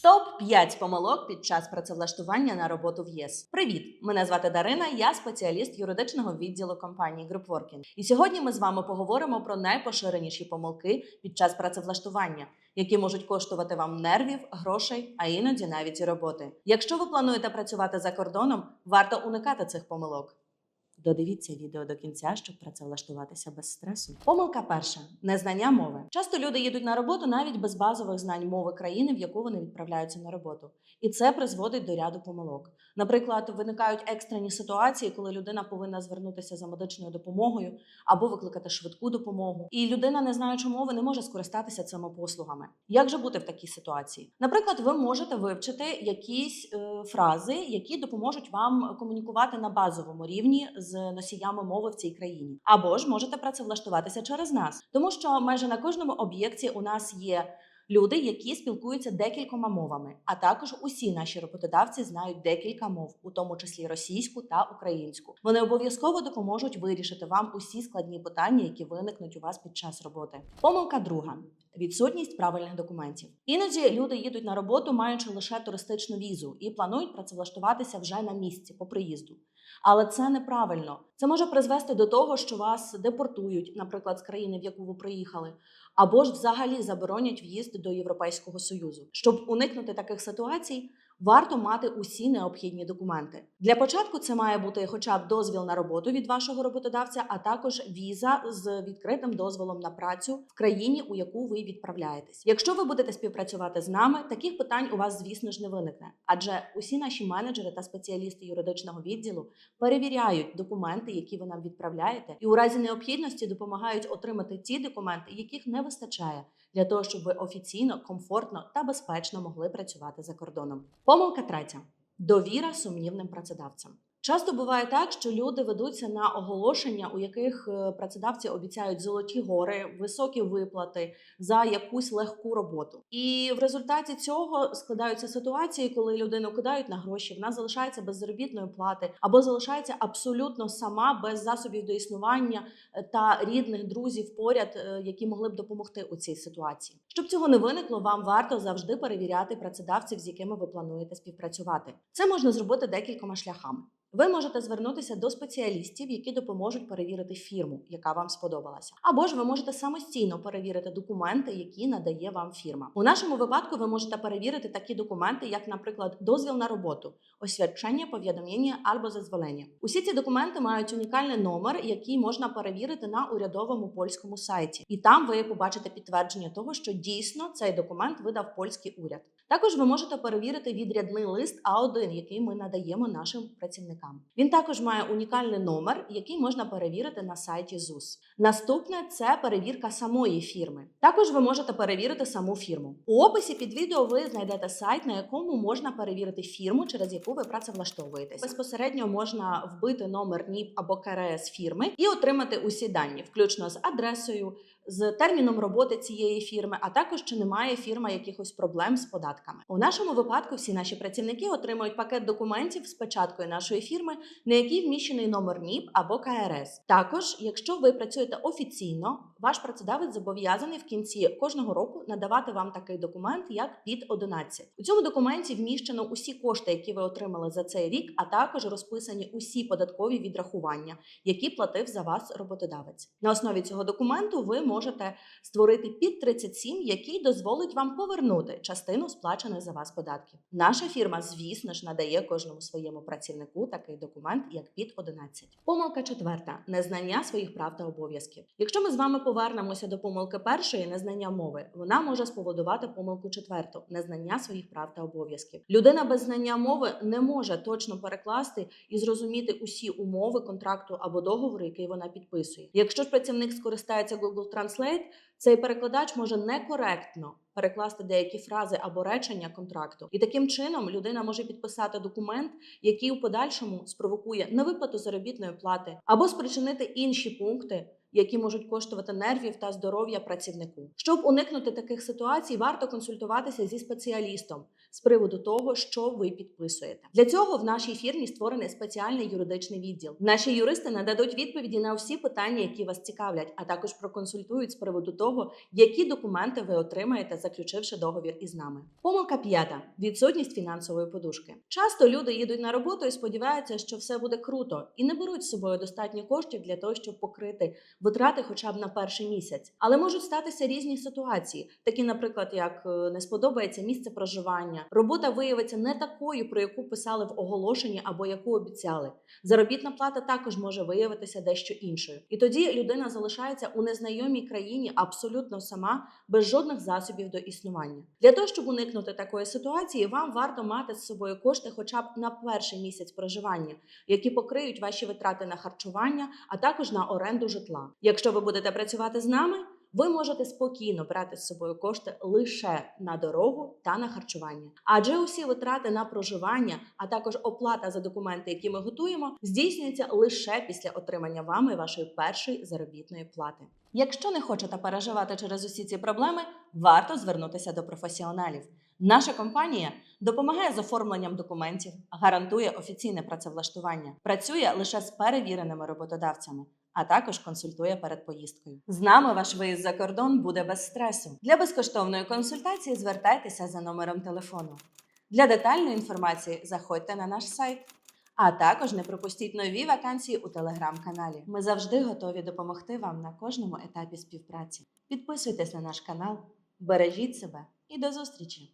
Топ-5 помилок під час працевлаштування на роботу в ЄС. Привіт! Мене звати Дарина, я спеціаліст юридичного відділу компанії GroupWorking. І сьогодні ми з вами поговоримо про найпоширеніші помилки під час працевлаштування, які можуть коштувати вам нервів, грошей, а іноді навіть і роботи. Якщо ви плануєте працювати за кордоном, варто уникати цих помилок. Додивіться відео до кінця, щоб працевлаштуватися без стресу. Помилка перша – незнання мови. Часто люди їдуть на роботу навіть без базових знань мови країни, в яку вони відправляються на роботу. І це призводить до ряду помилок. Наприклад, виникають екстрені ситуації, коли людина повинна звернутися за медичною допомогою або викликати швидку допомогу. І людина, не знаючи мови, не може скористатися цими послугами. Як же бути в такій ситуації? Наприклад, ви можете вивчити якісь фрази, які допоможуть вам комунікувати на базовому рівні з носіями мови в цій країні. Або ж можете працевлаштуватися через нас. Тому що майже на кожному об'єкті у нас є люди, які спілкуються декількома мовами, а також усі наші роботодавці знають декілька мов, у тому числі російську та українську. Вони обов'язково допоможуть вирішити вам усі складні питання, які виникнуть у вас під час роботи. Помилка друга – відсутність правильних документів. Іноді люди їдуть на роботу, маючи лише туристичну візу, і планують працевлаштуватися вже на місці, по приїзду. Але це неправильно. Це може призвести до того, що вас депортують, наприклад, з країни, в яку ви приїхали, або ж взагалі заборонять в'їзд до Європейського Союзу. Щоб уникнути таких ситуацій, варто мати усі необхідні документи. Для початку це має бути хоча б дозвіл на роботу від вашого роботодавця, а також віза з відкритим дозволом на працю в країні, у яку ви відправляєтесь. Якщо ви будете співпрацювати з нами, таких питань у вас, звісно ж, не виникне. Адже усі наші менеджери та спеціалісти юридичного відділу перевіряють документи, які ви нам відправляєте, і у разі необхідності допомагають отримати ті документи, яких не вистачає, для того, щоб ви офіційно, комфортно та безпечно могли працювати за кордоном. Помилка третя – довіра сумнівним працедавцям. Часто буває так, що люди ведуться на оголошення, у яких працедавці обіцяють золоті гори, високі виплати за якусь легку роботу. І в результаті цього складаються ситуації, коли людину кидають на гроші, вона залишається без заробітної плати або залишається абсолютно сама, без засобів до існування та рідних, друзів поряд, які могли б допомогти у цій ситуації. Щоб цього не виникло, вам варто завжди перевіряти працедавців, з якими ви плануєте співпрацювати. Це можна зробити декількома шляхами. Ви можете звернутися до спеціалістів, які допоможуть перевірити фірму, яка вам сподобалася. Або ж ви можете самостійно перевірити документи, які надає вам фірма. У нашому випадку ви можете перевірити такі документи, як, наприклад, дозвіл на роботу, освідчення, повідомлення або зазволення. Усі ці документи мають унікальний номер, який можна перевірити на урядовому польському сайті. І там ви побачите підтвердження того, що дійсно цей документ видав польський уряд. Також ви можете перевірити відрядний лист А1, який ми надаємо нашим працівникам. Він також має унікальний номер, який можна перевірити на сайті ЗУС. Наступне – це перевірка самої фірми. Також ви можете перевірити саму фірму. У описі під відео ви знайдете сайт, на якому можна перевірити фірму, через яку ви працевлаштовуєтесь. Безпосередньо можна вбити номер НІП або КРС фірми і отримати усі дані, включно з адресою, з терміном роботи цієї фірми, а також чи немає фірма якихось проблем з податками. У нашому випадку всі наші працівники отримують пакет документів з печаткою нашої фірми, на якій вміщений номер НІП або КРС. Також, якщо ви працюєте офіційно, ваш працедавець зобов'язаний в кінці кожного року надавати вам такий документ, як ПІД-11. У цьому документі вміщено усі кошти, які ви отримали за цей рік, а також розписані усі податкові відрахування, які платив за вас роботодавець. На основі цього документу ви можете створити ПІД-37, який дозволить вам повернути частину сплачених за вас податків. Наша фірма, звісно ж, надає кожному своєму працівнику такий документ, як ПІД-11. Помилка четверта – незнання своїх прав та обов'язків. Якщо ми з вами повернемося до помилки першої – незнання мови, вона може спровокувати помилку четверту – незнання своїх прав та обов'язків. Людина без знання мови не може точно перекласти і зрозуміти усі умови контракту або договору, який вона підписує. Якщо ж працівник скористається Google Translate, цей перекладач може некоректно перекласти деякі фрази або речення контракту. І таким чином людина може підписати документ, який у подальшому спровокує невиплату заробітної плати або спричинити інші пункти, які можуть коштувати нервів та здоров'я працівнику. Щоб уникнути таких ситуацій, варто консультуватися зі спеціалістом з приводу того, що ви підписуєте. Для цього в нашій фірмі створений спеціальний юридичний відділ. Наші юристи нададуть відповіді на всі питання, які вас цікавлять, а також проконсультують з приводу того, які документи ви отримаєте, заключивши договір із нами. Помилка 5. Відсутність фінансової подушки. Часто люди їдуть на роботу і сподіваються, що все буде круто, і не беруть з собою достатньо коштів для того, щоб покрити витрати хоча б на перший місяць. Але можуть статися різні ситуації, такі, наприклад, як не сподобається місце проживання, робота виявиться не такою, про яку писали в оголошенні або яку обіцяли. Заробітна плата також може виявитися дещо іншою. І тоді людина залишається у незнайомій країні абсолютно сама, без жодних засобів до існування. Для того, щоб уникнути такої ситуації, вам варто мати з собою кошти хоча б на перший місяць проживання, які покриють ваші витрати на харчування, а також на оренду житла. Якщо ви будете працювати з нами, ви можете спокійно брати з собою кошти лише на дорогу та на харчування. Адже усі витрати на проживання, а також оплата за документи, які ми готуємо, здійснюються лише після отримання вами вашої першої заробітної плати. Якщо не хочете переживати через усі ці проблеми, варто звернутися до професіоналів. Наша компанія допомагає з оформленням документів, гарантує офіційне працевлаштування, працює лише з перевіреними роботодавцями, а також консультує перед поїздкою. З нами ваш виїзд за кордон буде без стресу. Для безкоштовної консультації звертайтеся за номером телефону. Для детальної інформації заходьте на наш сайт. А також не пропустіть нові вакансії у телеграм-каналі. Ми завжди готові допомогти вам на кожному етапі співпраці. Підписуйтесь на наш канал, бережіть себе і до зустрічі!